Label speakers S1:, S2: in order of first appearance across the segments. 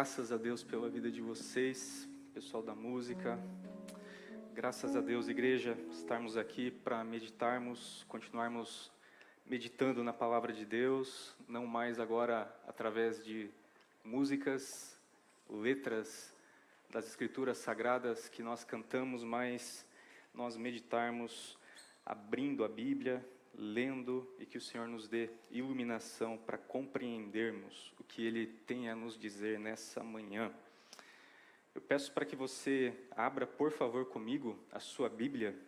S1: graças a Deus pela vida de vocês, pessoal da música. Graças a Deus, igreja, estarmos aqui para meditarmos, continuarmos meditando na palavra de Deus, não mais agora através de músicas, letras das escrituras sagradas que nós cantamos, mas nós meditarmos abrindo a Bíblia, lendo, e que o Senhor nos dê iluminação para compreendermos o que Ele tem a nos dizer nessa manhã. Eu peço para que você abra, por favor, comigo a sua Bíblia,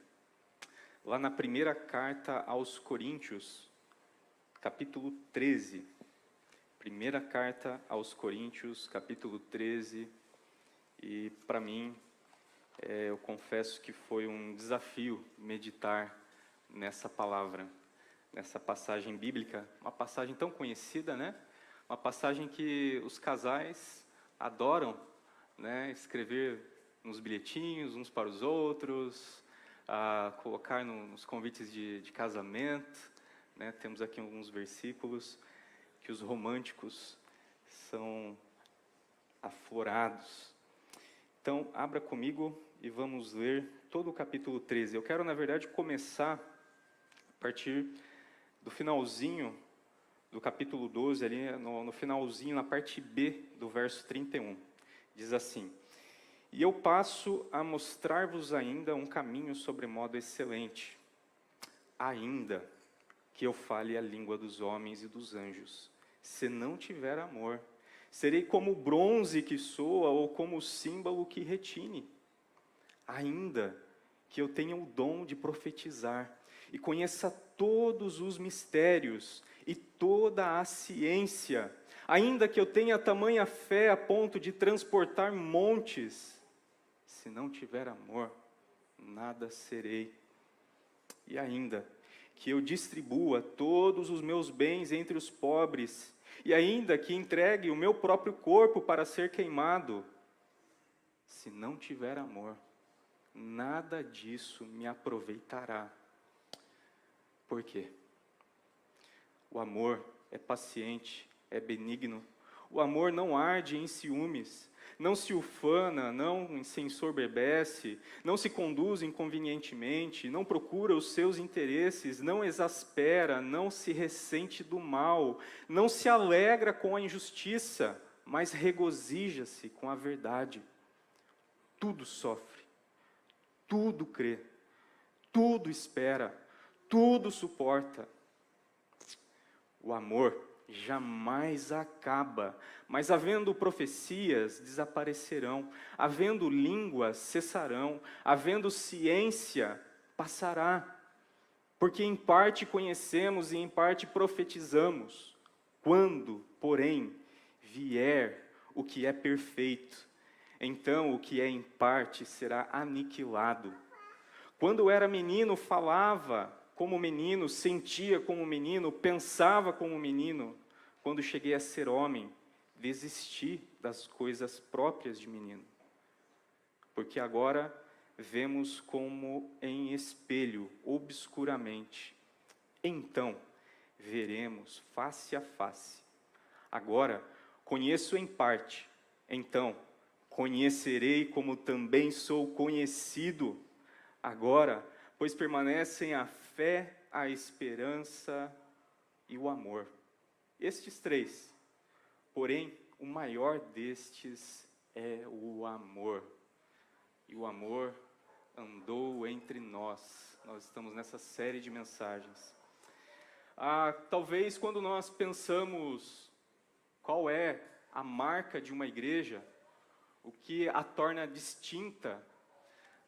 S1: lá na primeira carta aos Coríntios, capítulo 13. Primeira carta aos Coríntios, capítulo 13, e para mim, eu confesso que foi um desafio meditar nessa palavra, nessa passagem bíblica, uma passagem tão conhecida, né? Uma passagem que os casais adoram, né? Escrever nos bilhetinhos uns para os outros, colocar nos convites de casamento, né? Temos aqui alguns versículos que os românticos são aflorados. Então, abra comigo e vamos ler todo o capítulo 13. Eu quero, na verdade, começar a partir do finalzinho do capítulo 12, ali no finalzinho, na parte B do verso 31. Diz assim: E eu passo a mostrar-vos ainda um caminho sobremodo excelente, ainda que eu fale a língua dos homens e dos anjos, se não tiver amor, serei como o bronze que soa ou como o símbolo que retine. Ainda que eu tenha o dom de profetizar e conheça todos os mistérios e toda a ciência, ainda que eu tenha tamanha fé a ponto de transportar montes, se não tiver amor, nada serei. E ainda que eu distribua todos os meus bens entre os pobres, e ainda que entregue o meu próprio corpo para ser queimado, se não tiver amor, nada disso me aproveitará. Por quê? O amor é paciente, é benigno. O amor não arde em ciúmes, não se ufana, não se ensoberbece, não se conduz inconvenientemente, não procura os seus interesses, não exaspera, não se ressente do mal, não se alegra com a injustiça, mas regozija-se com a verdade. Tudo sofre, tudo crê, tudo espera, tudo suporta. O amor jamais acaba, mas havendo profecias, desaparecerão, havendo línguas, cessarão, havendo ciência, passará. Porque em parte conhecemos e em parte profetizamos. Quando, porém, vier o que é perfeito, então o que é em parte será aniquilado. Quando eu era menino, falava como menino, sentia como menino, pensava como menino. Quando cheguei a ser homem, desisti das coisas próprias de menino. Porque agora vemos como em espelho, obscuramente. Então, veremos face a face. Agora, conheço em parte. Então, conhecerei como também sou conhecido. Agora, pois permanecem a fé, a esperança e o amor. Estes três. Porém, o maior destes é o amor. E o amor andou entre nós. Nós estamos nessa série de mensagens. Talvez quando nós pensamos qual é a marca de uma igreja, o que a torna distinta,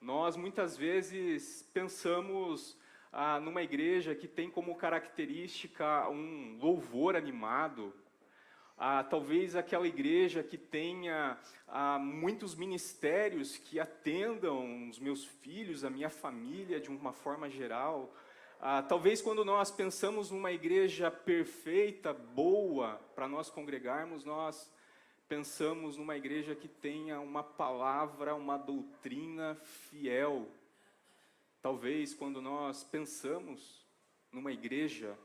S1: nós muitas vezes pensamos numa igreja que tem como característica um louvor animado, talvez aquela igreja que tenha muitos ministérios que atendam os meus filhos, a minha família de uma forma geral. Talvez quando nós pensamos numa igreja perfeita, boa, para nós congregarmos, nós pensamos numa igreja que tenha uma palavra, uma doutrina fiel. Talvez quando nós pensamos numa igreja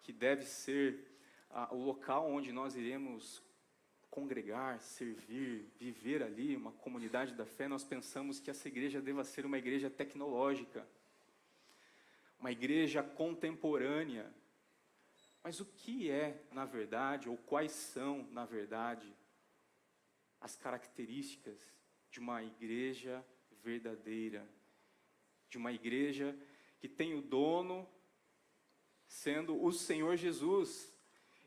S1: que deve ser o local onde nós iremos congregar, servir, viver ali, uma comunidade da fé, nós pensamos que essa igreja deva ser uma igreja tecnológica, uma igreja contemporânea. Mas o que é, na verdade, ou quais são, na verdade, as características de uma igreja verdadeira, de uma igreja que tem o dono sendo o Senhor Jesus?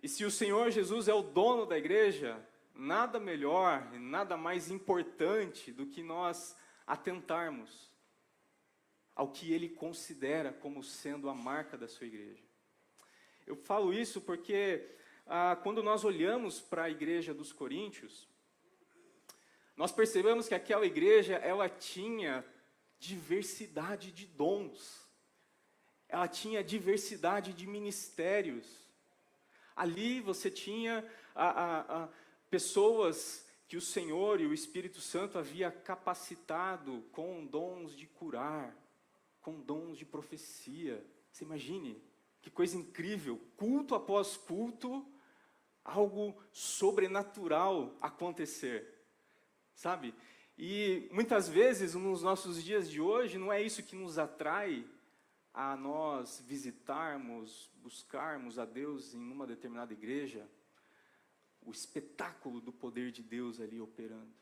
S1: E se o Senhor Jesus é o dono da igreja, nada melhor e nada mais importante do que nós atentarmos ao que Ele considera como sendo a marca da sua igreja. Eu falo isso porque quando nós olhamos para a igreja dos Coríntios, nós percebemos que aquela igreja, ela tinha diversidade de dons, ela tinha diversidade de ministérios. Ali você tinha pessoas que o Senhor e o Espírito Santo havia capacitado com dons de curar, com dons de profecia. Você imagine, que coisa incrível, culto após culto, algo sobrenatural acontecer, sabe? E muitas vezes, nos nossos dias de hoje, não é isso que nos atrai a nós visitarmos, buscarmos a Deus em uma determinada igreja, o espetáculo do poder de Deus ali operando.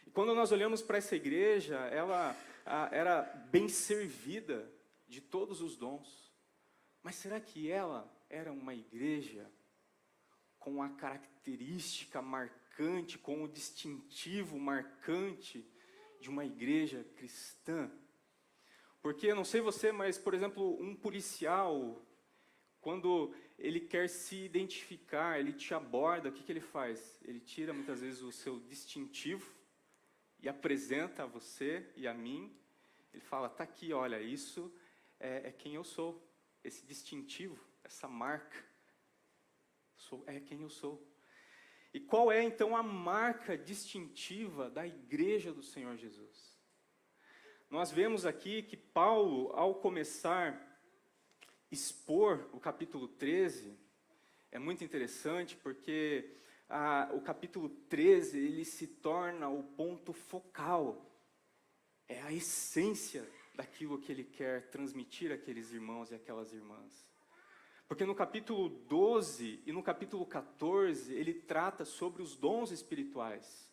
S1: E quando nós olhamos para essa igreja, ela era bem servida de todos os dons. Mas será que ela era uma igreja com a característica marcante, com o distintivo marcante de uma igreja cristã? Porque, eu não sei você, mas, por exemplo, um policial, quando ele quer se identificar, ele te aborda, o que ele faz? Ele tira, muitas vezes, o seu distintivo e apresenta a você e a mim. Ele fala, está aqui, olha, isso é quem eu sou. Esse distintivo, essa marca, é quem eu sou. E qual é, então, a marca distintiva da igreja do Senhor Jesus? Nós vemos aqui que Paulo, ao começar a expor o capítulo 13, é muito interessante porque o capítulo 13, ele se torna o ponto focal, é a essência daquilo que ele quer transmitir àqueles irmãos e àquelas irmãs. Porque no capítulo 12 e no capítulo 14, ele trata sobre os dons espirituais.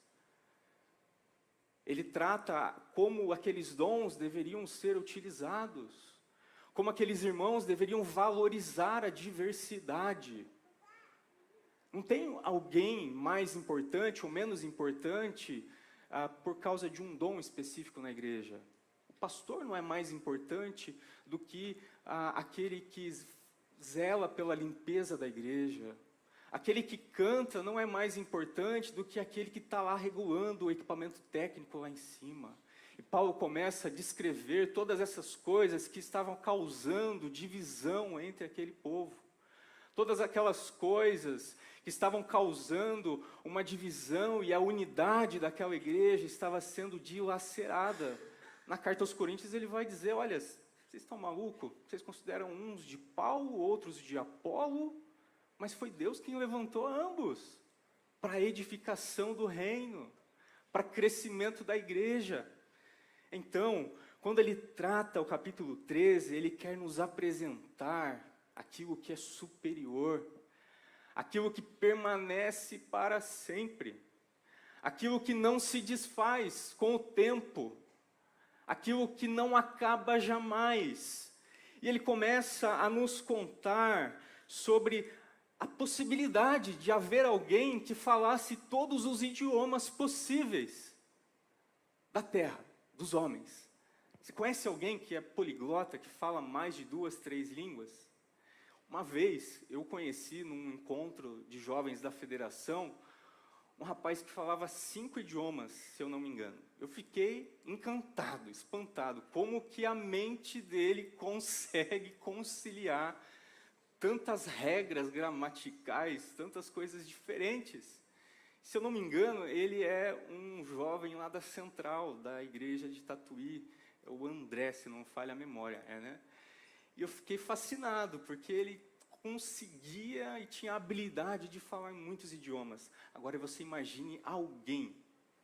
S1: Ele trata como aqueles dons deveriam ser utilizados, como aqueles irmãos deveriam valorizar a diversidade. Não tem alguém mais importante ou menos importante por causa de um dom específico na igreja. O pastor não é mais importante do que aquele que zela pela limpeza da igreja. Aquele que canta não é mais importante do que aquele que está lá regulando o equipamento técnico lá em cima. E Paulo começa a descrever todas essas coisas que estavam causando divisão entre aquele povo. Todas aquelas coisas que estavam causando uma divisão e a unidade daquela igreja estava sendo dilacerada. Na carta aos Coríntios ele vai dizer, olha, vocês estão malucos? Vocês consideram uns de Paulo, outros de Apolo? Mas foi Deus quem levantou ambos para a edificação do reino, para crescimento da igreja. Então, quando ele trata o capítulo 13, ele quer nos apresentar aquilo que é superior, aquilo que permanece para sempre, aquilo que não se desfaz com o tempo, aquilo que não acaba jamais. E ele começa a nos contar sobre a possibilidade de haver alguém que falasse todos os idiomas possíveis da terra, dos homens. Você conhece alguém que é poliglota, que fala mais de 2, 3 línguas? Uma vez, eu conheci num encontro de jovens da federação, um rapaz que falava 5 idiomas, se eu não me engano. Eu fiquei encantado, espantado, como que a mente dele consegue conciliar tantas regras gramaticais, tantas coisas diferentes. Se eu não me engano, ele é um jovem lá da central, da igreja de Tatuí, é o André, se não falha a memória, né? E eu fiquei fascinado, porque ele conseguia e tinha a habilidade de falar muitos idiomas. Agora você imagine alguém,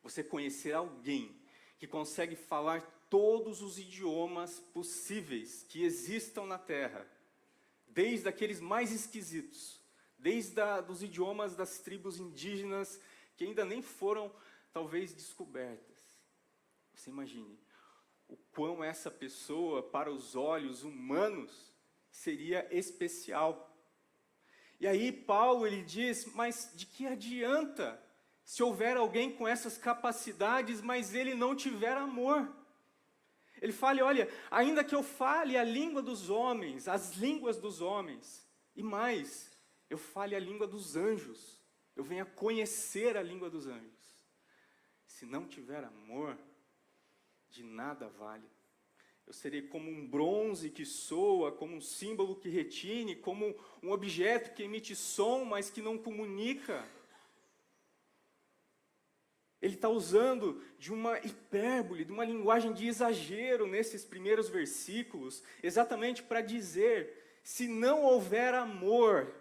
S1: você conhecer alguém que consegue falar todos os idiomas possíveis que existam na Terra, desde aqueles mais esquisitos, desde dos idiomas das tribos indígenas que ainda nem foram, talvez, descobertas. Você imagine o quão essa pessoa, para os olhos humanos, seria especial. E aí Paulo, ele diz, mas de que adianta se houver alguém com essas capacidades, mas ele não tiver amor? Ele fala, olha, ainda que eu fale a língua dos homens, as línguas dos homens, e mais, eu fale a língua dos anjos, eu venha conhecer a língua dos anjos. Se não tiver amor, de nada vale. Eu serei como um bronze que soa, como um símbolo que retine, como um objeto que emite som, mas que não comunica. Ele está usando de uma hipérbole, de uma linguagem de exagero nesses primeiros versículos, exatamente para dizer, se não houver amor,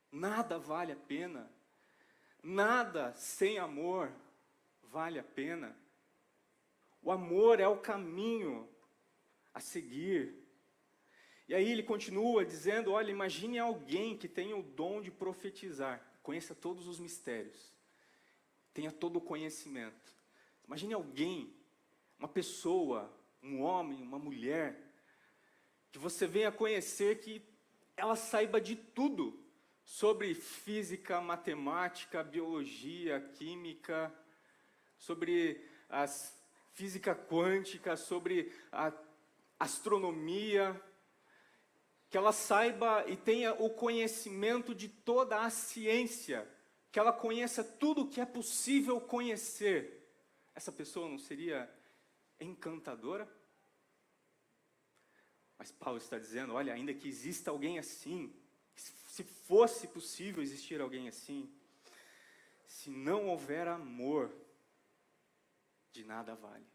S1: nada vale a pena. Nada sem amor vale a pena. O amor é o caminho a seguir. E aí ele continua dizendo, olha, imagine alguém que tenha o dom de profetizar, conheça todos os mistérios, tenha todo o conhecimento. Imagine alguém, uma pessoa, um homem, uma mulher, que você venha conhecer que ela saiba de tudo sobre física, matemática, biologia, química, sobre as física quântica, sobre a astronomia, que ela saiba e tenha o conhecimento de toda a ciência, que ela conheça tudo o que é possível conhecer. Essa pessoa não seria encantadora? Mas Paulo está dizendo, olha, ainda que exista alguém assim, se fosse possível existir alguém assim, se não houver amor, de nada vale.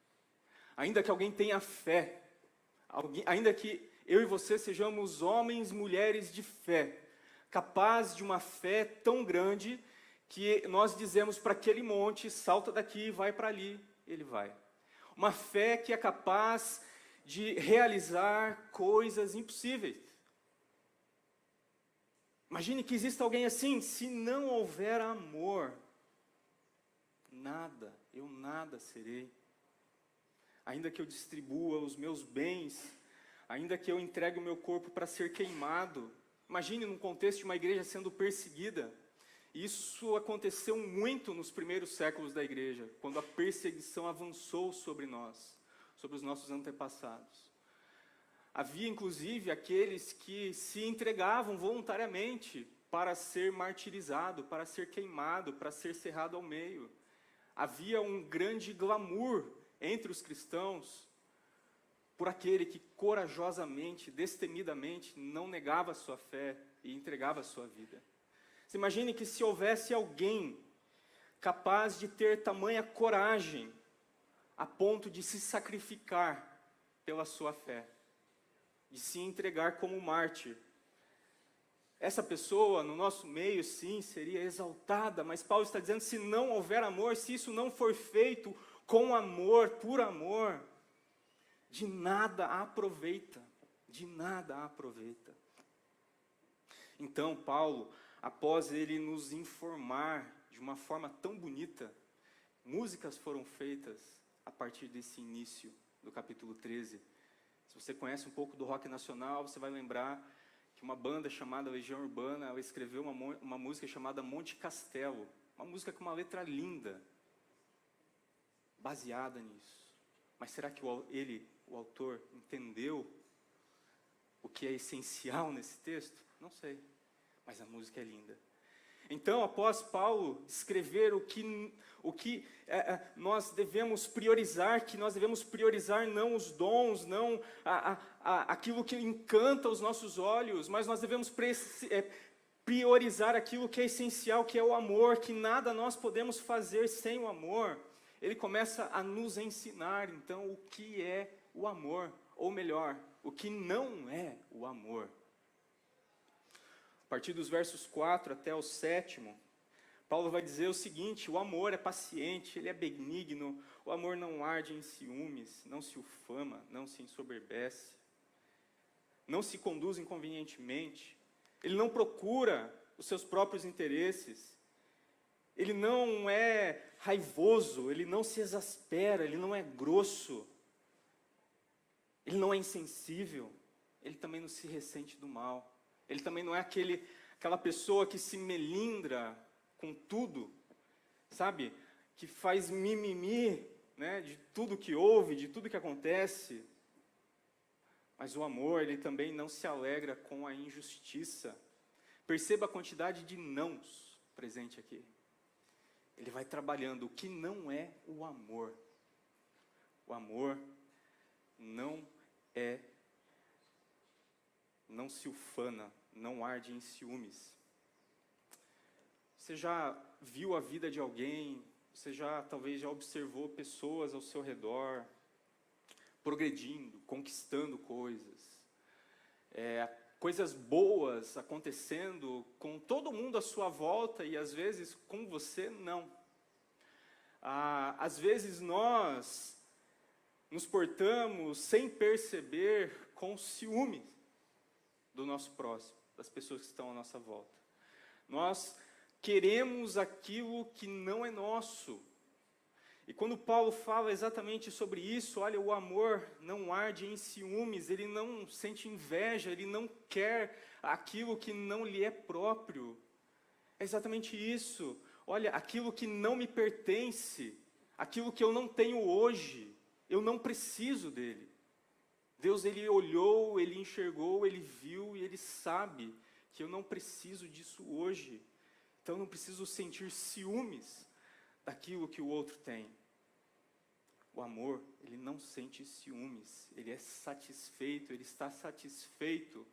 S1: Ainda que alguém tenha fé, ainda que eu e você sejamos homens, mulheres de fé, capazes de uma fé tão grande que nós dizemos para aquele monte, salta daqui e vai para ali, ele vai. Uma fé que é capaz de realizar coisas impossíveis. Imagine que exista alguém assim, se não houver amor, nada, eu nada serei. Ainda que eu distribua os meus bens, ainda que eu entregue o meu corpo para ser queimado. Imagine num contexto de uma igreja sendo perseguida. Isso aconteceu muito nos primeiros séculos da igreja, quando a perseguição avançou sobre nós, sobre os nossos antepassados. Havia inclusive aqueles que se entregavam voluntariamente para ser martirizado, para ser queimado, para ser cerrado ao meio. Havia um grande glamour entre os cristãos por aquele que corajosamente, destemidamente, não negava a sua fé e entregava a sua vida. Você imagine que se houvesse alguém capaz de ter tamanha coragem a ponto de se sacrificar pela sua fé, de se entregar como mártir. Essa pessoa, no nosso meio, sim, seria exaltada, mas Paulo está dizendo, se não houver amor, se isso não for feito com amor, por amor, de nada aproveita, de nada aproveita. Então, Paulo, após ele nos informar de uma forma tão bonita, músicas foram feitas a partir desse início do capítulo 13. Se você conhece um pouco do rock nacional, você vai lembrar que uma banda chamada Legião Urbana, ela escreveu uma música chamada Monte Castelo, uma música com uma letra linda, baseada nisso. Mas será que o autor, entendeu o que é essencial nesse texto? Não sei, mas a música é linda. Então, após Paulo escrever o que nós devemos priorizar, que nós devemos priorizar não os dons, não aquilo que encanta os nossos olhos, mas nós devemos priorizar aquilo que é essencial, que é o amor, que nada nós podemos fazer sem o amor. Ele começa a nos ensinar, então, o que é o amor, ou melhor, o que não é o amor. partir dos versos 4 até o 7, Paulo vai dizer o seguinte: o amor é paciente, ele é benigno, o amor não arde em ciúmes, não se ufama, não se ensoberbece, não se conduz inconvenientemente, ele não procura os seus próprios interesses, ele não é raivoso, ele não se exaspera, ele não é grosso, ele não é insensível, ele também não se ressente do mal. Ele também não é aquela pessoa que se melindra com tudo, sabe? Que faz mimimi, né? De tudo que ouve, de tudo que acontece. Mas o amor, ele também não se alegra com a injustiça. Perceba a quantidade de nãos presente aqui. Ele vai trabalhando o que não é o amor. O amor não se ufana, não arde em ciúmes. Você já viu a vida de alguém, você talvez já observou pessoas ao seu redor, progredindo, conquistando coisas, coisas boas acontecendo com todo mundo à sua volta e às vezes com você não. Às vezes nós nos portamos sem perceber com ciúme do nosso próximo, das pessoas que estão à nossa volta. Nós queremos aquilo que não é nosso. E quando Paulo fala exatamente sobre isso, olha, o amor não arde em ciúmes, ele não sente inveja, ele não quer aquilo que não lhe é próprio. É exatamente isso. Olha, aquilo que não me pertence, aquilo que eu não tenho hoje, eu não preciso dele. Deus, ele olhou, ele enxergou, ele viu e ele sabe que eu não preciso disso hoje. Então eu não preciso sentir ciúmes daquilo que o outro tem. O amor, ele não sente ciúmes, ele é satisfeito, ele está satisfeito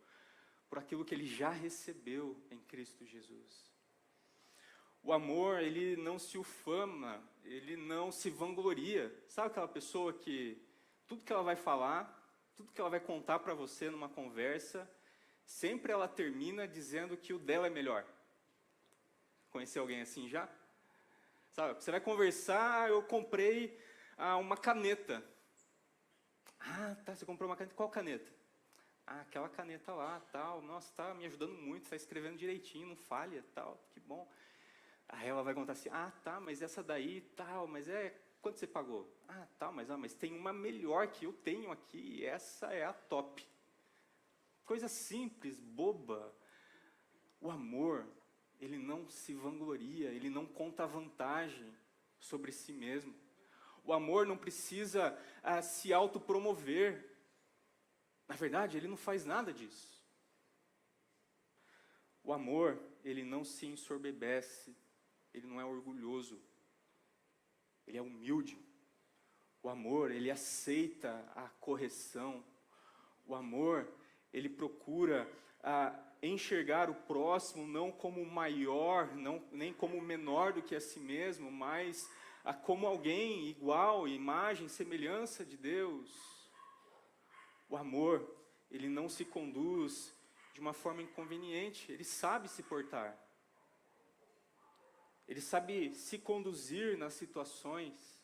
S1: por aquilo que ele já recebeu em Cristo Jesus. O amor, ele não se ufama, ele não se vangloria. Sabe aquela pessoa que tudo que ela vai falar, tudo que ela vai contar para você numa conversa, sempre ela termina dizendo que o dela é melhor. Conheceu alguém assim já? Sabe, você vai conversar, eu comprei uma caneta. Ah, tá, você comprou uma caneta, qual caneta? Ah, aquela caneta lá, tal, nossa, tá me ajudando muito, está escrevendo direitinho, não falha, tal, que bom. Aí ela vai contar assim, ah, tá, mas essa daí, tal, mas quanto você pagou? Ah, tá, mas tem uma melhor que eu tenho aqui, e essa é a top. Coisa simples, boba. O amor, ele não se vangloria, ele não conta vantagem sobre si mesmo. O amor não precisa se autopromover. Na verdade, ele não faz nada disso. O amor, ele não se ensoberbece, ele não é orgulhoso, ele é humilde. O amor, ele aceita a correção. O amor, ele procura enxergar o próximo não como maior, nem como menor do que a si mesmo, mas como alguém igual, imagem, semelhança de Deus. O amor, ele não se conduz de uma forma inconveniente, ele sabe se portar. Ele sabe se conduzir nas situações.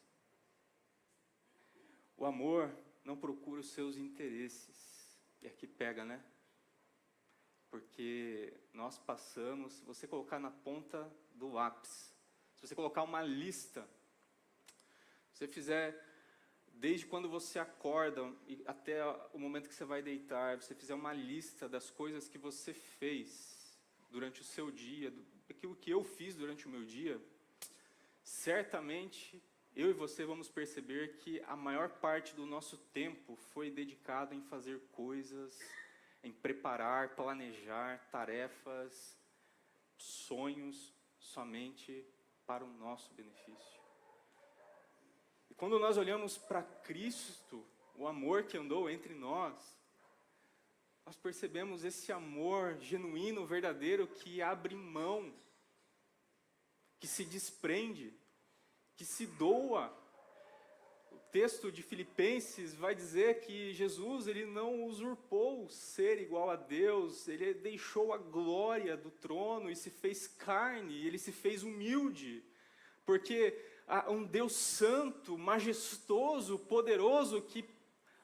S1: O amor não procura os seus interesses. E aqui pega, né? Porque nós passamos, se você colocar na ponta do lápis, se você colocar uma lista, se você fizer, desde quando você acorda até o momento que você vai deitar, você fizer uma lista das coisas que você fez durante o seu dia, aquilo que eu fiz durante o meu dia, certamente eu e você vamos perceber que a maior parte do nosso tempo foi dedicado em fazer coisas, em preparar, planejar tarefas, sonhos, somente para o nosso benefício. E quando nós olhamos para Cristo, o amor que andou entre nós percebemos esse amor genuíno, verdadeiro, que abre mão, que se desprende, que se doa, O texto de Filipenses vai dizer que Jesus, ele não usurpou ser igual a Deus, ele deixou a glória do trono e se fez carne, ele se fez humilde, porque um Deus santo, majestoso, poderoso, que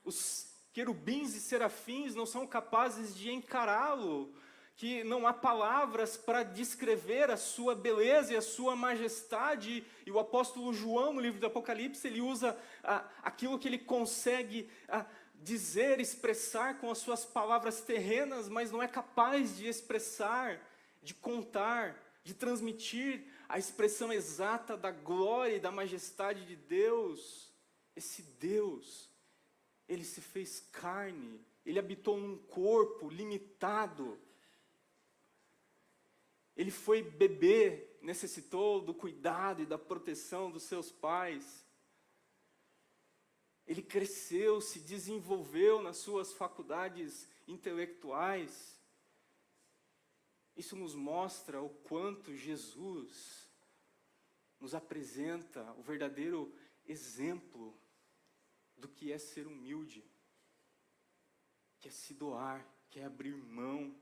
S1: os querubins e serafins não são capazes de encará-lo, que não há palavras para descrever a sua beleza e a sua majestade, e o apóstolo João, no livro do Apocalipse, ele usa aquilo que ele consegue dizer, expressar com as suas palavras terrenas, mas não é capaz de expressar, de contar, de transmitir a expressão exata da glória e da majestade de Deus. Esse Deus, ele se fez carne, ele habitou num corpo limitado. Ele foi bebê, necessitou do cuidado e da proteção dos seus pais. Ele cresceu, se desenvolveu nas suas faculdades intelectuais. Isso nos mostra o quanto Jesus nos apresenta o verdadeiro exemplo do que é ser humilde, que é se doar, que é abrir mão,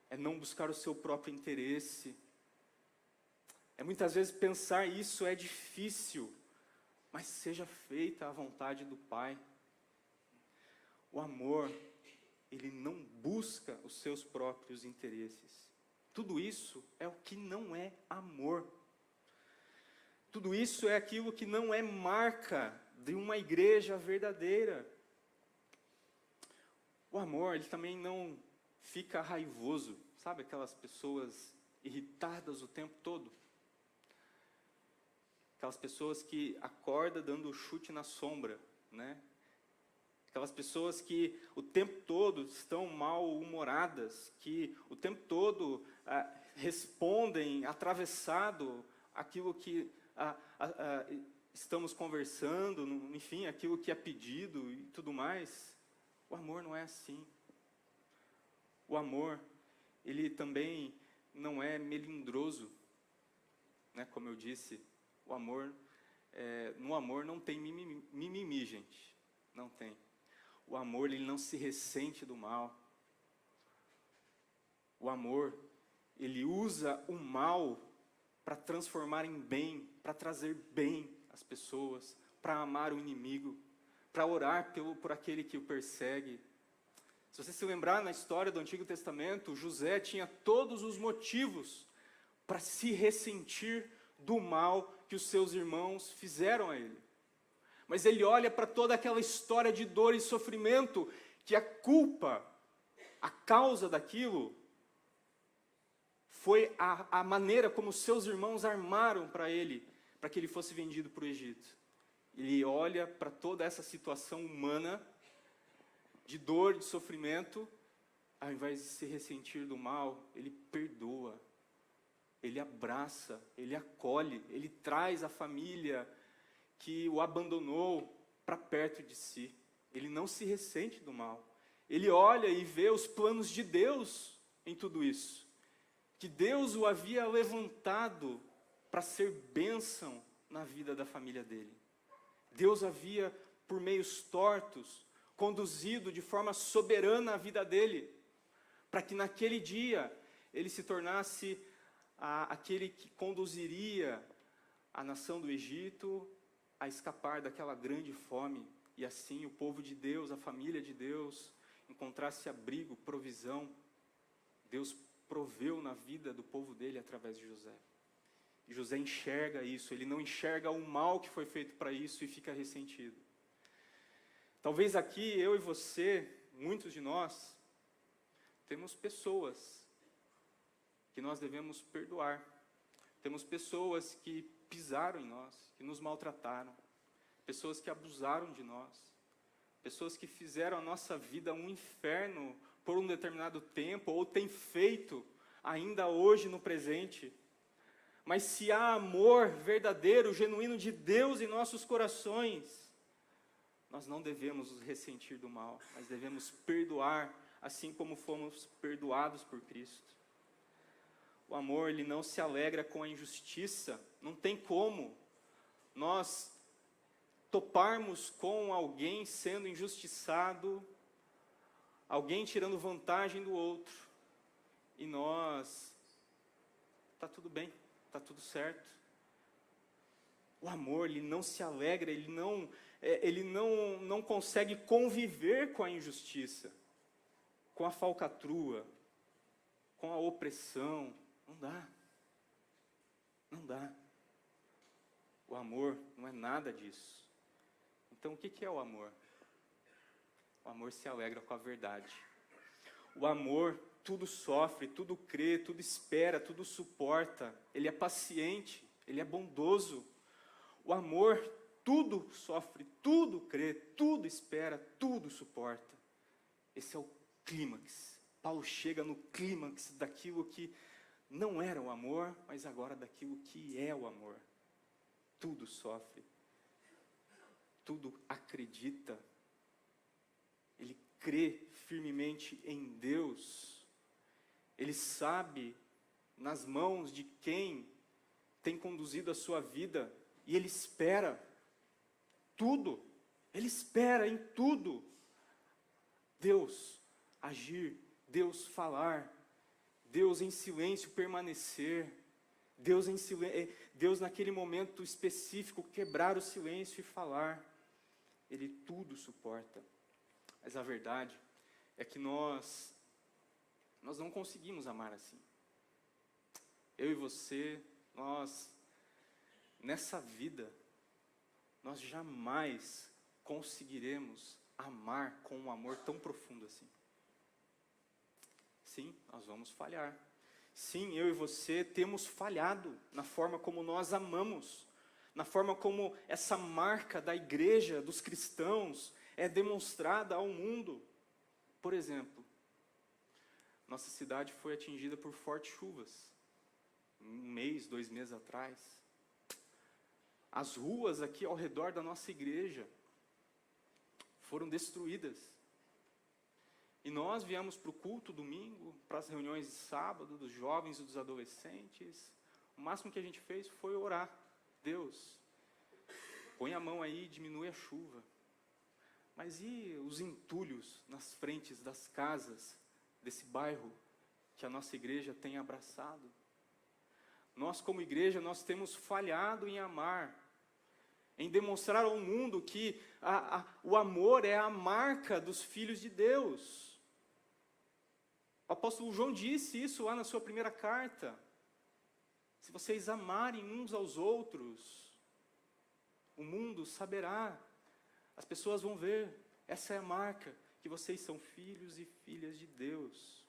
S1: é não buscar o seu próprio interesse. Muitas vezes pensar isso é difícil, mas seja feita a vontade do Pai. O amor, ele não busca os seus próprios interesses. Tudo isso é o que não é amor. Tudo isso é aquilo que não é marca de uma igreja verdadeira. O amor, ele também não fica raivoso, sabe aquelas pessoas irritadas o tempo todo? Aquelas pessoas que acordam dando chute na sombra, né? Aquelas pessoas que o tempo todo estão mal-humoradas, que o tempo todo respondem atravessado aquilo que estamos conversando, enfim, aquilo que é pedido e tudo mais. O amor não é assim. O amor, ele também não é melindroso, né? Como eu disse, o amor, no amor não tem mimimi, gente, não tem. O amor, ele não se ressente do mal. O amor, ele usa o mal para transformar em bem, para trazer bem às pessoas, para amar o inimigo, para orar por aquele que o persegue. Se você se lembrar, na história do Antigo Testamento, José tinha todos os motivos para se ressentir do mal que os seus irmãos fizeram a ele. Mas ele olha para toda aquela história de dor e sofrimento, que a culpa, a causa daquilo, foi a maneira como os seus irmãos armaram para ele, para que ele fosse vendido para o Egito. Ele olha para toda essa situação humana, de dor, de sofrimento, ao invés de se ressentir do mal, ele perdoa, ele abraça, ele acolhe, ele traz a família que o abandonou para perto de si. Ele não se ressente do mal. Ele olha e vê os planos de Deus em tudo isso. Que Deus o havia levantado para ser bênção na vida da família dele. Deus havia, por meios tortos, conduzido de forma soberana a vida dele, para que naquele dia ele se tornasse aquele que conduziria a nação do Egito a escapar daquela grande fome, e assim o povo de Deus, a família de Deus, encontrasse abrigo, provisão. Deus proveu na vida do povo dele através de José. E José enxerga isso, ele não enxerga o mal que foi feito para isso e fica ressentido. Talvez aqui, eu e você, muitos de nós, temos pessoas que nós devemos perdoar. Temos pessoas que pisaram em nós, que nos maltrataram. Pessoas que abusaram de nós. Pessoas que fizeram a nossa vida um inferno por um determinado tempo, ou têm feito ainda hoje no presente. Mas se há amor verdadeiro, genuíno de Deus em nossos corações, nós não devemos nos ressentir do mal, mas devemos perdoar, assim como fomos perdoados por Cristo. O amor, ele não se alegra com a injustiça. Não tem como nós toparmos com alguém sendo injustiçado, alguém tirando vantagem do outro, e nós, está tudo bem, está tudo certo. O amor, ele não se alegra, ele não consegue conviver com a injustiça, com a falcatrua, com a opressão. Não dá. Não dá. O amor não é nada disso. Então, o que é o amor? O amor se alegra com a verdade. O amor tudo sofre, tudo crê, tudo espera, tudo suporta. Ele é paciente, ele é bondoso. O amor tudo sofre, tudo crê, tudo espera, tudo suporta. Esse é o clímax. Paulo chega no clímax daquilo que não era o amor, mas agora daquilo que é o amor. Tudo sofre, tudo acredita. Ele crê firmemente em Deus. Ele sabe nas mãos de quem tem conduzido a sua vida. E ele espera tudo. Ele espera em tudo Deus agir, Deus falar, Deus em silêncio permanecer, Deus naquele momento específico quebrar o silêncio e falar. Ele tudo suporta. Mas a verdade é que nós não conseguimos amar assim. Eu e você, nessa vida, nós jamais conseguiremos amar com um amor tão profundo assim. Sim, nós vamos falhar. Sim, eu e você temos falhado na forma como nós amamos, na forma como essa marca da igreja, dos cristãos, é demonstrada ao mundo. Por exemplo, nossa cidade foi atingida por fortes chuvas, 2 meses atrás. As ruas aqui ao redor da nossa igreja foram destruídas. E nós viemos para o culto domingo, para as reuniões de sábado, dos jovens e dos adolescentes. O máximo que a gente fez foi orar. Deus, põe a mão aí e diminui a chuva. Mas e os entulhos nas frentes das casas desse bairro que a nossa igreja tem abraçado? Nós, como igreja, nós temos falhado em amar, em demonstrar ao mundo que o amor é a marca dos filhos de Deus. O apóstolo João disse isso lá na sua primeira carta. Se vocês amarem uns aos outros, o mundo saberá, as pessoas vão ver, essa é a marca, que vocês são filhos e filhas de Deus.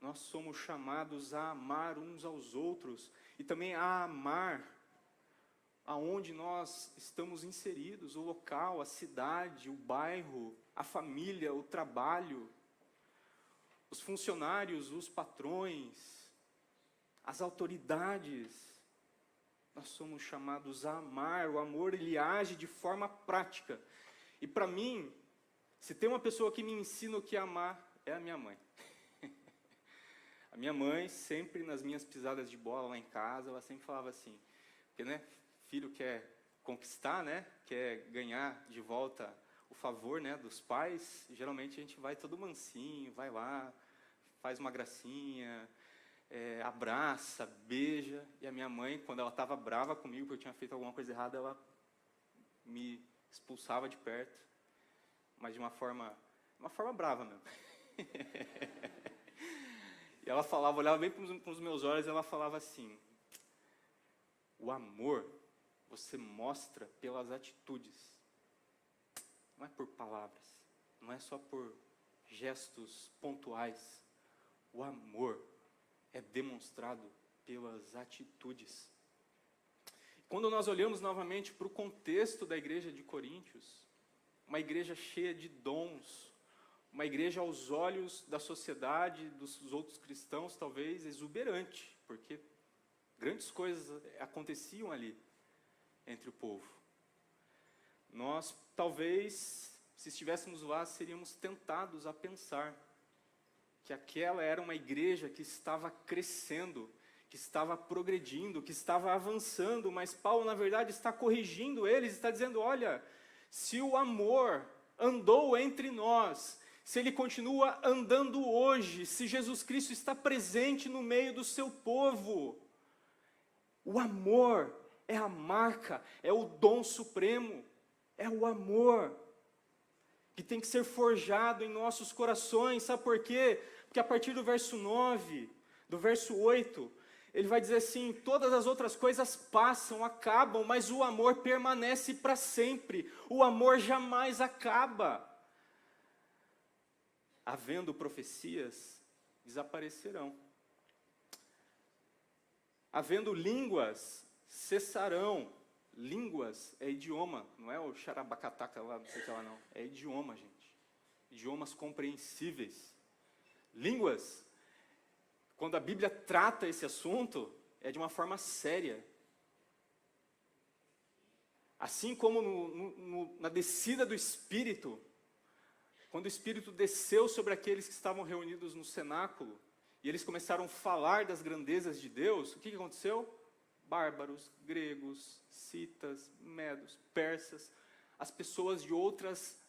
S1: Nós somos chamados a amar uns aos outros, e também a amar aonde nós estamos inseridos, o local, a cidade, o bairro, a família, o trabalho, os funcionários, os patrões, as autoridades. Nós somos chamados a amar. O amor, ele age de forma prática. E para mim, se tem uma pessoa que me ensina o que é amar, é a minha mãe. A minha mãe, sempre nas minhas pisadas de bola lá em casa, ela sempre falava assim, porque, né, filho quer conquistar, né, quer ganhar de volta o favor, né, dos pais, geralmente a gente vai todo mansinho, vai lá, faz uma gracinha, abraça, beija. E a minha mãe, quando ela estava brava comigo, porque eu tinha feito alguma coisa errada, ela me expulsava de perto, mas de uma forma brava mesmo. E ela falava, olhava bem para os meus olhos, e ela falava assim, o amor você mostra pelas atitudes, não é por palavras, não é só por gestos pontuais. O amor é demonstrado pelas atitudes. Quando nós olhamos novamente para o contexto da igreja de Coríntios, uma igreja cheia de dons, uma igreja aos olhos da sociedade, dos outros cristãos, talvez exuberante, porque grandes coisas aconteciam ali entre o povo. Nós, talvez, se estivéssemos lá, seríamos tentados a pensar que aquela era uma igreja que estava crescendo, que estava progredindo, que estava avançando, mas Paulo, na verdade, está corrigindo eles, está dizendo, olha, se o amor andou entre nós, se ele continua andando hoje, se Jesus Cristo está presente no meio do seu povo, o amor é a marca, é o dom supremo, é o amor que tem que ser forjado em nossos corações. Sabe por quê? Porque a partir do verso 9, do verso 8, ele vai dizer assim, todas as outras coisas passam, acabam, mas o amor permanece para sempre, o amor jamais acaba. Havendo profecias, desaparecerão. Havendo línguas, cessarão. Línguas é idioma, não é o xarabacataca lá, não sei o que lá não. É idioma, gente. Idiomas compreensíveis. Línguas, quando a Bíblia trata esse assunto, é de uma forma séria. Assim como na descida do Espírito, quando o Espírito desceu sobre aqueles que estavam reunidos no cenáculo, e eles começaram a falar das grandezas de Deus, o que aconteceu? Bárbaros, gregos, citas, medos, persas, as pessoas de outros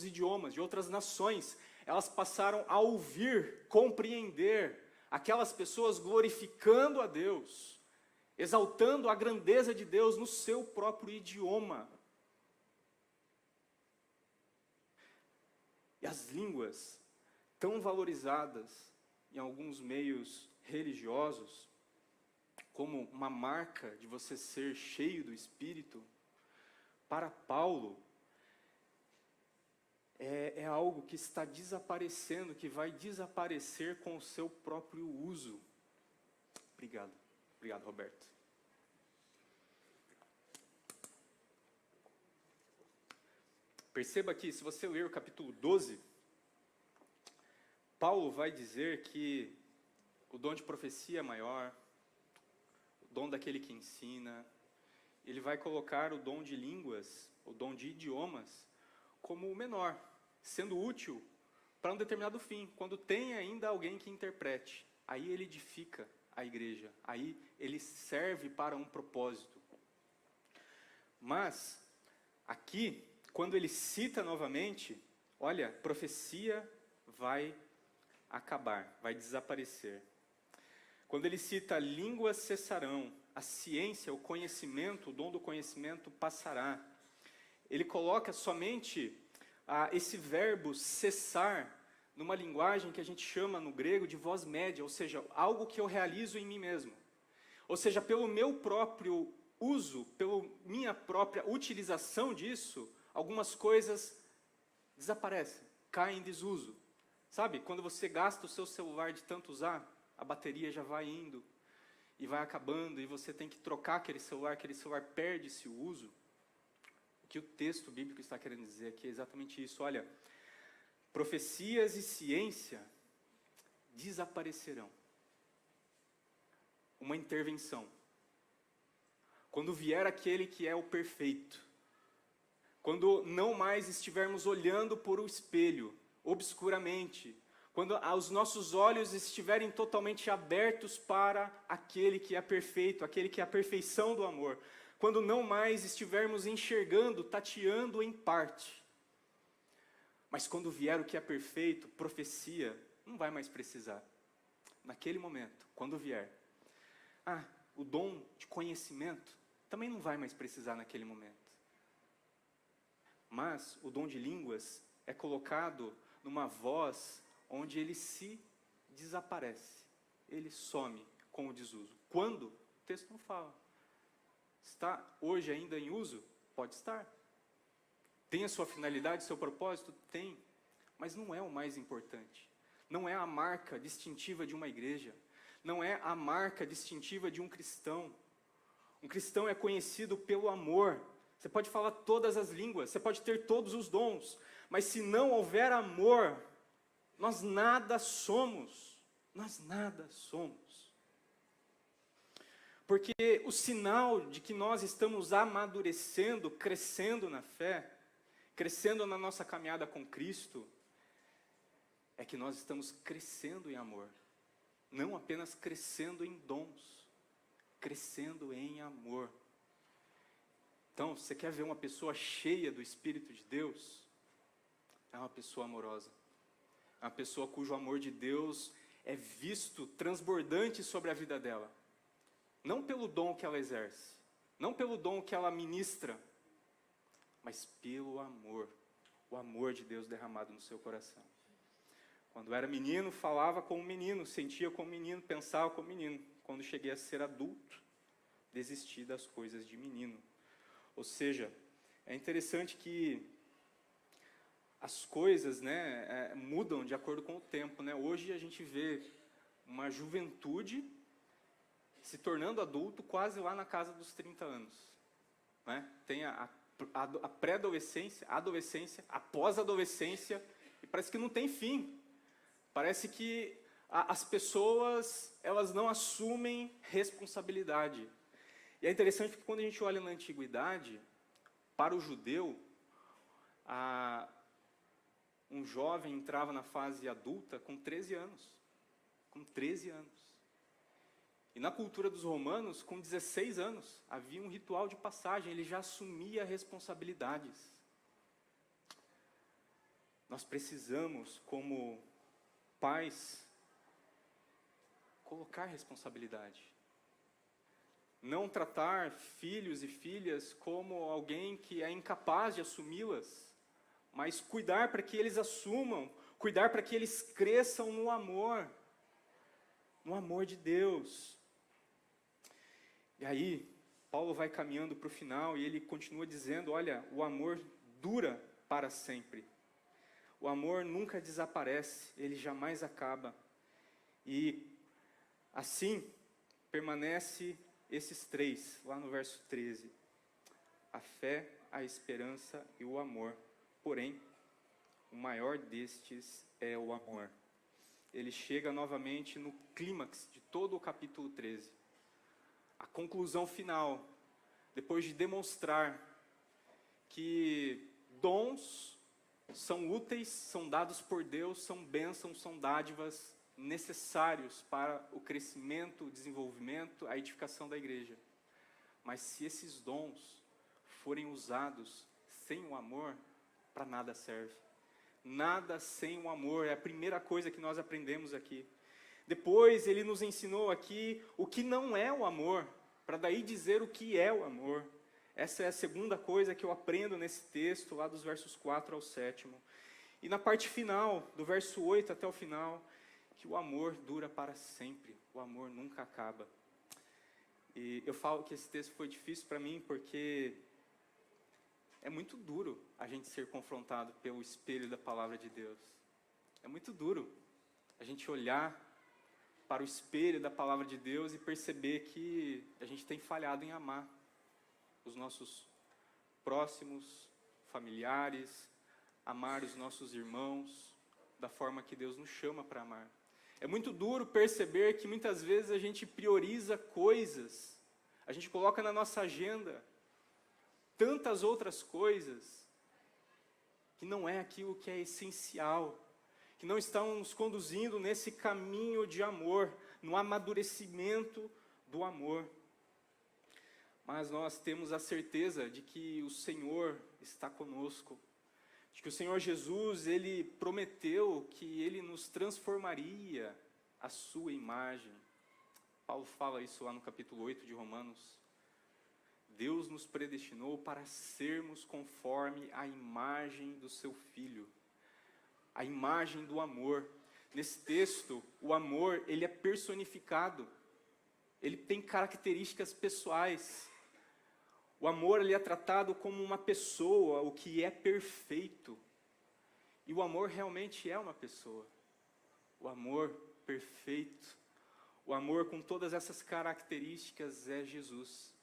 S1: idiomas, de outras nações, elas passaram a ouvir, compreender, aquelas pessoas glorificando a Deus, exaltando a grandeza de Deus no seu próprio idioma. E as línguas, tão valorizadas em alguns meios religiosos, como uma marca de você ser cheio do Espírito, para Paulo, é algo que está desaparecendo, que vai desaparecer com o seu próprio uso. Obrigado. Obrigado, Roberto. Perceba que, se você ler o capítulo 12, Paulo vai dizer que o dom de profecia é maior, o dom daquele que ensina, ele vai colocar o dom de línguas, o dom de idiomas, como o menor, sendo útil para um determinado fim, quando tem ainda alguém que interprete. Aí ele edifica a igreja, aí ele serve para um propósito. Mas, aqui, quando ele cita novamente, olha, profecia vai acabar, vai desaparecer. Quando ele cita línguas cessarão, a ciência, o conhecimento, o dom do conhecimento passará. Ele coloca somente esse verbo cessar numa linguagem que a gente chama no grego de voz média, ou seja, algo que eu realizo em mim mesmo. Ou seja, pelo meu próprio uso, pela minha própria utilização disso, algumas coisas desaparecem, caem em desuso. Sabe, quando você gasta o seu celular de tanto usar, a bateria já vai indo e vai acabando, e você tem que trocar aquele celular perde-se o uso. O que o texto bíblico está querendo dizer aqui é exatamente isso. Olha, profecias e ciência desaparecerão. Uma intervenção. Quando vier aquele que é o perfeito, quando não mais estivermos olhando por o espelho, obscuramente, quando os nossos olhos estiverem totalmente abertos para aquele que é perfeito, aquele que é a perfeição do amor, quando não mais estivermos enxergando, tateando em parte, mas quando vier o que é perfeito, profecia, não vai mais precisar. Naquele momento, quando vier, o dom de conhecimento também não vai mais precisar naquele momento. Mas o dom de línguas é colocado numa voz onde ele se desaparece, ele some com o desuso. Quando? O texto não fala. Está hoje ainda em uso? Pode estar. Tem a sua finalidade, seu propósito? Tem. Mas não é o mais importante. Não é a marca distintiva de uma igreja. Não é a marca distintiva de um cristão. Um cristão é conhecido pelo amor. Você pode falar todas as línguas, você pode ter todos os dons, mas se não houver amor, nós nada somos. Nós nada somos. Porque o sinal de que nós estamos amadurecendo, crescendo na fé, crescendo na nossa caminhada com Cristo, é que nós estamos crescendo em amor. não apenas crescendo em dons, crescendo em amor. Então, você quer ver uma pessoa cheia do Espírito de Deus? É uma pessoa amorosa. É uma pessoa cujo amor de Deus é visto transbordante sobre a vida dela. Não pelo dom que ela exerce, não pelo dom que ela ministra, mas pelo amor. O amor de Deus derramado no seu coração. Quando era menino, falava como menino, sentia como menino, pensava como menino. Quando cheguei a ser adulto, desisti das coisas de menino. Ou seja, é interessante que as coisas, né, mudam de acordo com o tempo, né? Hoje a gente vê uma juventude se tornando adulto quase lá na casa dos 30 anos. Né? Tem a pré-adolescência, a adolescência, a pós-adolescência, e parece que não tem fim. Parece que as pessoas, elas não assumem responsabilidade. E é interessante porque quando a gente olha na antiguidade, para o judeu, um jovem entrava na fase adulta com 13 anos. Com 13 anos. E na cultura dos romanos, com 16 anos, havia um ritual de passagem, ele já assumia responsabilidades. Nós precisamos, como pais, colocar responsabilidade. Não tratar filhos e filhas como alguém que é incapaz de assumi-las, mas cuidar para que eles assumam, cuidar para que eles cresçam no amor de Deus. E aí, Paulo vai caminhando para o final e ele continua dizendo, olha, o amor dura para sempre. O amor nunca desaparece, ele jamais acaba. E assim, permanece esses três, lá no verso 13. A fé, a esperança e o amor. Porém, o maior destes é o amor. Ele chega novamente no clímax de todo o capítulo 13. A conclusão final, depois de demonstrar que dons são úteis, são dados por Deus, são bênçãos, são dádivas necessários para o crescimento, o desenvolvimento, a edificação da igreja. Mas se esses dons forem usados sem o amor, para nada serve. Nada sem o amor, é a primeira coisa que nós aprendemos aqui. Depois ele nos ensinou aqui o que não é o amor, para daí dizer o que é o amor. Essa é a segunda coisa que eu aprendo nesse texto, lá dos versos 4 ao 7. E na parte final, do verso 8 até o final, que o amor dura para sempre, o amor nunca acaba. E eu falo que esse texto foi difícil para mim, porque é muito duro a gente ser confrontado pelo espelho da palavra de Deus. É muito duro a gente olhar para o espelho da palavra de Deus e perceber que a gente tem falhado em amar os nossos próximos, familiares, amar os nossos irmãos da forma que Deus nos chama para amar. É muito duro perceber que muitas vezes a gente prioriza coisas, a gente coloca na nossa agenda tantas outras coisas que não é aquilo que é essencial, que não estão nos conduzindo nesse caminho de amor, no amadurecimento do amor. Mas nós temos a certeza de que o Senhor está conosco, de que o Senhor Jesus, Ele prometeu que Ele nos transformaria à sua imagem. Paulo fala isso lá no capítulo 8 de Romanos. Deus nos predestinou para sermos conforme a imagem do seu Filho, a imagem do amor. Nesse texto, o amor, ele é personificado, ele tem características pessoais. O amor, ele é tratado como uma pessoa, o que é perfeito. E o amor realmente é uma pessoa. O amor perfeito, o amor com todas essas características é Jesus,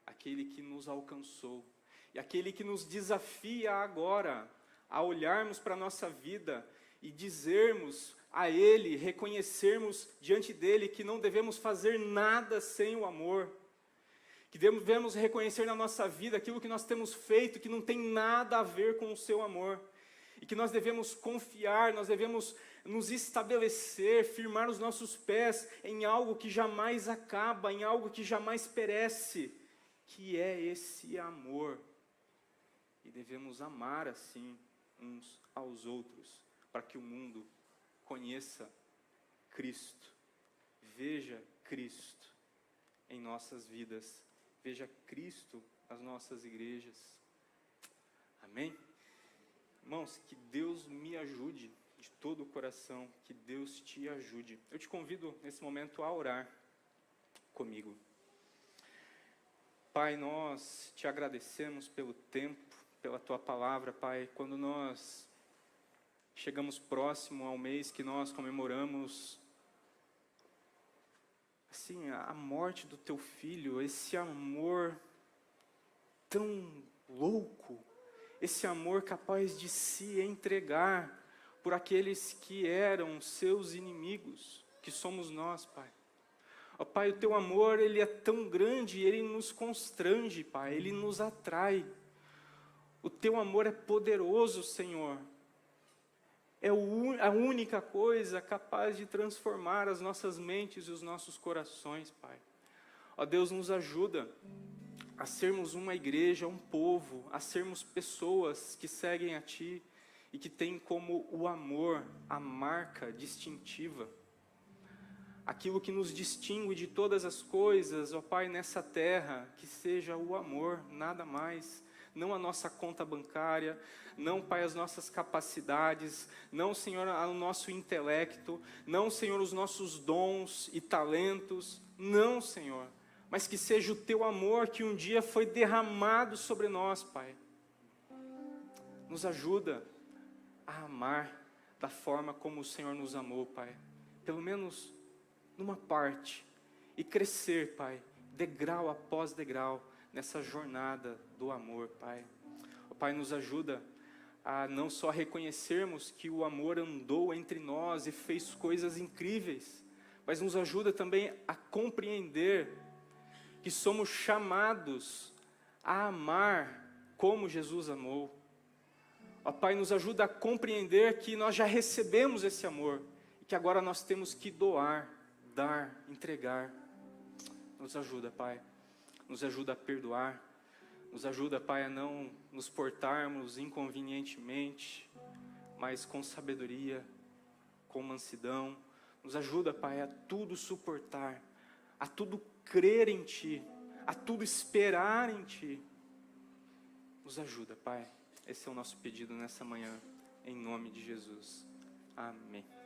S1: aquele que nos alcançou, e aquele que nos desafia agora a olharmos para a nossa vida e dizermos a Ele, reconhecermos diante dEle que não devemos fazer nada sem o amor, que devemos reconhecer na nossa vida aquilo que nós temos feito que não tem nada a ver com o seu amor, e que nós devemos confiar, nós devemos nos estabelecer, firmar os nossos pés em algo que jamais acaba, em algo que jamais perece, que é esse amor. E devemos amar assim uns aos outros, para que o mundo conheça Cristo, veja Cristo em nossas vidas, veja Cristo nas nossas igrejas. Amém? Irmãos, que Deus me ajude de todo o coração, que Deus te ajude. Eu te convido nesse momento a orar comigo. Pai, nós te agradecemos pelo tempo, pela tua palavra, Pai. Quando nós chegamos próximo ao mês que nós comemoramos, assim, a morte do teu filho, esse amor tão louco, esse amor capaz de se entregar por aqueles que eram seus inimigos, que somos nós, Pai. Ó Pai, o teu amor, ele é tão grande, ele nos constrange, Pai, ele nos atrai. O teu amor é poderoso, Senhor. É a única coisa capaz de transformar as nossas mentes e os nossos corações, Pai. Ó Deus, nos ajuda a sermos uma igreja, um povo, a sermos pessoas que seguem a Ti e que têm como o amor a marca distintiva. Aquilo que nos distingue de todas as coisas, ó Pai, nessa terra, que seja o amor, nada mais. Não a nossa conta bancária, não, Pai, as nossas capacidades, não, Senhor, o nosso intelecto, não, Senhor, os nossos dons e talentos, não, Senhor, mas que seja o Teu amor que um dia foi derramado sobre nós, Pai. Nos ajuda a amar da forma como o Senhor nos amou, Pai, pelo menos numa parte, e crescer, Pai, degrau após degrau, nessa jornada do amor, Pai. O Pai, nos ajuda a não só reconhecermos que o amor andou entre nós e fez coisas incríveis, mas nos ajuda também a compreender que somos chamados a amar como Jesus amou. Ó Pai, nos ajuda a compreender que nós já recebemos esse amor e que agora nós temos que doar, dar, entregar. Nos ajuda, Pai. Nos ajuda a perdoar. Nos ajuda, Pai, a não nos portarmos inconvenientemente, mas com sabedoria, com mansidão. Nos ajuda, Pai, a tudo suportar, a tudo crer em Ti, a tudo esperar em Ti. Nos ajuda, Pai. Esse é o nosso pedido nessa manhã, em nome de Jesus. Amém.